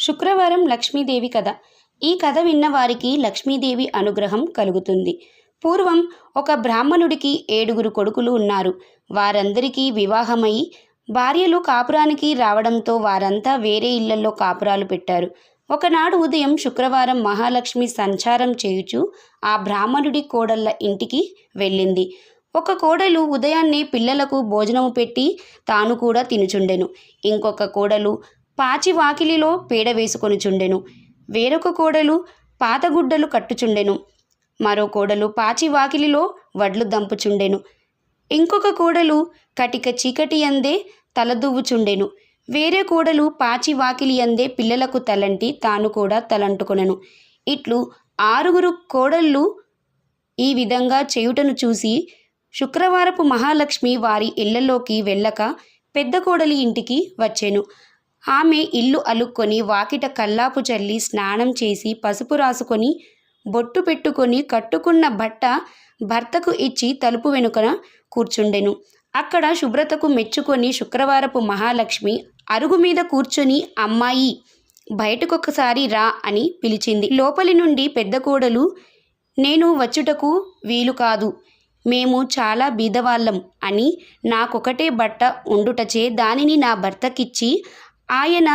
శుక్రవారం లక్ష్మీదేవి కథ. ఈ కథ విన్న వారికి లక్ష్మీదేవి అనుగ్రహం కలుగుతుంది. పూర్వం ఒక బ్రాహ్మణుడికి 7 కొడుకులు ఉన్నారు. వారందరికీ వివాహమై భార్యలు కాపురానికి రావడంతో వారంతా వేరే ఇళ్లలో కాపురాలు పెట్టారు. ఒకనాడు ఉదయం శుక్రవారం మహాలక్ష్మి సంచారం చేయుచు ఆ బ్రాహ్మణుడి కోడళ్ళ ఇంటికి వెళ్ళింది. ఒక కోడలు ఉదయాన్నే పిల్లలకు భోజనము పెట్టి తాను కూడా తినుచుండెను. ఇంకొక కోడలు పాచి వాకిలిలో పేడ వేసుకొనుచుండెను. వేరొక కోడలు పాతగుడ్డలు కట్టుచుండెను. మరో కోడలు పాచి వాకిలిలో వడ్లు దంపుచుండెను. ఇంకొక కోడలు కటిక చీకటి అందే తలదువ్వుచుండెను. వేరే కోడలు పాచి వాకిలి అందే పిల్లలకు తలంటి తాను కూడా తలంటుకొనెను. ఇట్లు 6 కోడళ్ళు ఈ విధంగా చేయుటను చూసి శుక్రవారపు మహాలక్ష్మి వారి ఇళ్లలోకి వెళ్ళక పెద్ద కోడలి ఇంటికి వచ్చెను. ఆమె ఇల్లు అలుక్కొని వాకిట కల్లాపు చల్లి స్నానం చేసి పసుపు రాసుకొని బొట్టు పెట్టుకొని కట్టుకున్న బట్ట భర్తకు ఇచ్చి తలుపు వెనుకన కూర్చుండెను. అక్కడ శుభ్రతకు మెచ్చుకొని శుక్రవారపు మహాలక్ష్మి అరుగు మీద కూర్చొని అమ్మాయి బయటకొకసారి రా అని పిలిచింది. లోపలి నుండి పెద్ద కోడలు నేను వచ్చుటకు వీలు కాదు, మేము చాలా బీదవాళ్ళం అని నాకొకటే బట్ట ఉండుటచే దానిని నా భర్తకిచ్చి ఆయన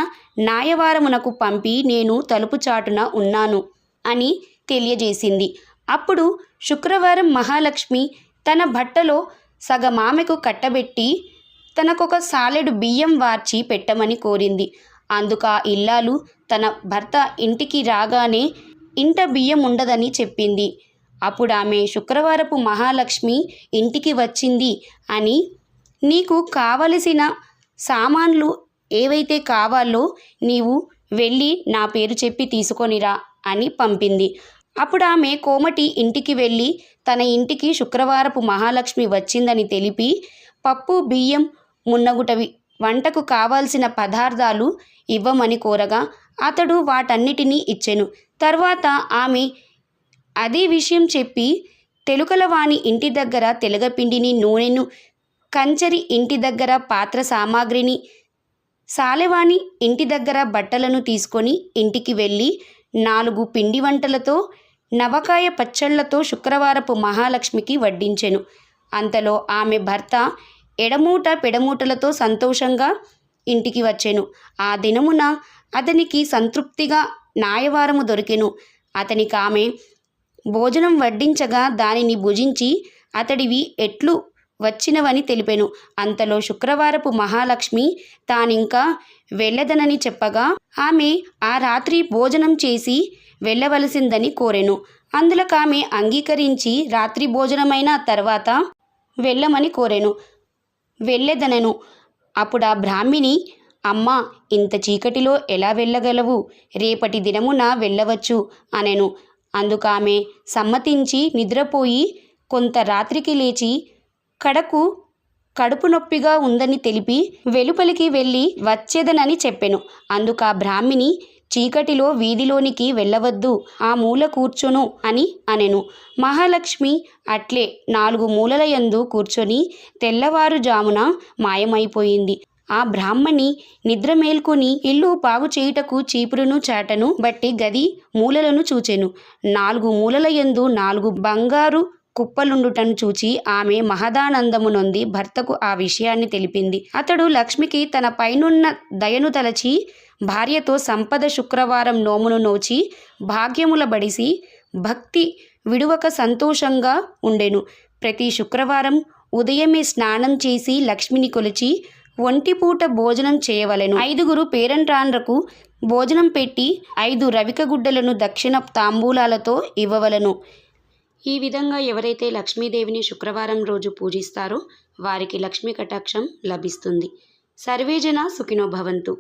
నాయవారమునకు పంపి నేను తలుపు చాటున ఉన్నాను అని తెలియజేసింది. అప్పుడు శుక్రవారం మహాలక్ష్మి తన బట్టలో సగమామెకు కట్టబెట్టి తనకొక సాలెడు బియ్యం వార్చి పెట్టమని కోరింది. అందుకు ఆ ఇల్లాలు తన భర్త ఇంటికి రాగానే ఇంట బియ్యం ఉండదని చెప్పింది. అప్పుడు ఆమె శుక్రవారపు మహాలక్ష్మి ఇంటికి వచ్చింది అని నీకు కావలసిన సామాన్లు ఏవైతే కావాలో నీవు వెళ్ళి నా పేరు చెప్పి తీసుకొనిరా అని పంపింది. అప్పుడు ఆమె కోమటి ఇంటికి వెళ్ళి తన ఇంటికి శుక్రవారపు మహాలక్ష్మి వచ్చిందని తెలిపి పప్పు బియ్యం మున్నగుటవి వంటకు కావాల్సిన పదార్థాలు ఇవ్వమని కోరగా అతడు వాటన్నిటినీ ఇచ్చెను. తర్వాత ఆమె అదే విషయం చెప్పి తెలుకలవాణి ఇంటి దగ్గర తెలగపిండిని, నూనెను, కంచరి ఇంటి దగ్గర పాత్ర సామాగ్రిని, సాలెవాణి ఇంటి దగ్గర బట్టలను తీసుకొని ఇంటికి వెళ్ళి 4 పిండి వంటలతో నవకాయ పచ్చళ్లతో శుక్రవారపు మహాలక్ష్మికి వడ్డించెను. అంతలో ఆమె భర్త ఎడమూట పెడమూటలతో సంతోషంగా ఇంటికి వచ్చెను. ఆ దినమున అతనికి సంతృప్తిగా నాయవారము దొరికెను. అతనికి ఆమె భోజనం వడ్డించగా దానిని భుజించి అతడివి ఎట్లు వచ్చినవని తెలిపెను. అంతలో శుక్రవారపు మహాలక్ష్మి తానింకా వెళ్ళదనని చెప్పగా ఆమె ఆ రాత్రి భోజనం చేసి వెళ్ళవలసిందని కోరెను. అందులకామె అంగీకరించి రాత్రి భోజనమైన తర్వాత వెళ్ళమని కోరెను. వెళ్ళెదనెను. అప్పుడు ఆ బ్రాహ్మిణి అమ్మా, ఇంత చీకటిలో ఎలా వెళ్ళగలవు? రేపటి దినమున వెళ్ళవచ్చు అనెను. అందుకామె సమ్మతించి నిద్రపోయి కొంత రాత్రికి లేచి కడుపు నొప్పిగా ఉందని తెలిపి వెలుపలికి వెళ్ళి వచ్చేదనని చెప్పెను. అందుకు ఆ బ్రాహ్మిణి చీకటిలో వీధిలోనికి వెళ్ళవద్దు, ఆ మూల కూర్చొను అని అనెను. మహాలక్ష్మి అట్లే 4 మూలల యందు కూర్చొని తెల్లవారుజామున మాయమైపోయింది. ఆ బ్రాహ్మణి నిద్ర మేల్కొని ఇల్లు బాగు చేయుటకు చీపురును చాటను బట్టి గది మూలలను చూచెను. 4 మూలల యందు 4 బంగారు కుప్పలుండుటను చూచి ఆమె మహదానందము నొంది భర్తకు ఆ విషయాన్ని తెలిపింది. అతడు లక్ష్మికి తన పైనున్న దయను తలచి భార్యతో సంపద శుక్రవారం నోమును నోచి భాగ్యముల బడిసి భక్తి విడువక సంతోషంగా ఉండెను. ప్రతి శుక్రవారం ఉదయమే స్నానం చేసి లక్ష్మిని కొలిచి ఒంటిపూట భోజనం చేయవలెను. 5 పేరంటాండ్రకు భోజనం పెట్టి 5 రవిక గుడ్డలను దక్షిణ తాంబూలాలతో ఇవ్వవలను. ఈ విధంగా ఎవరైతే లక్ష్మీదేవిని శుక్రవారం రోజు పూజిస్తారో వారికి లక్ష్మీ కటాక్షం లభిస్తుంది. సర్వేజన సుఖినో భవంతు.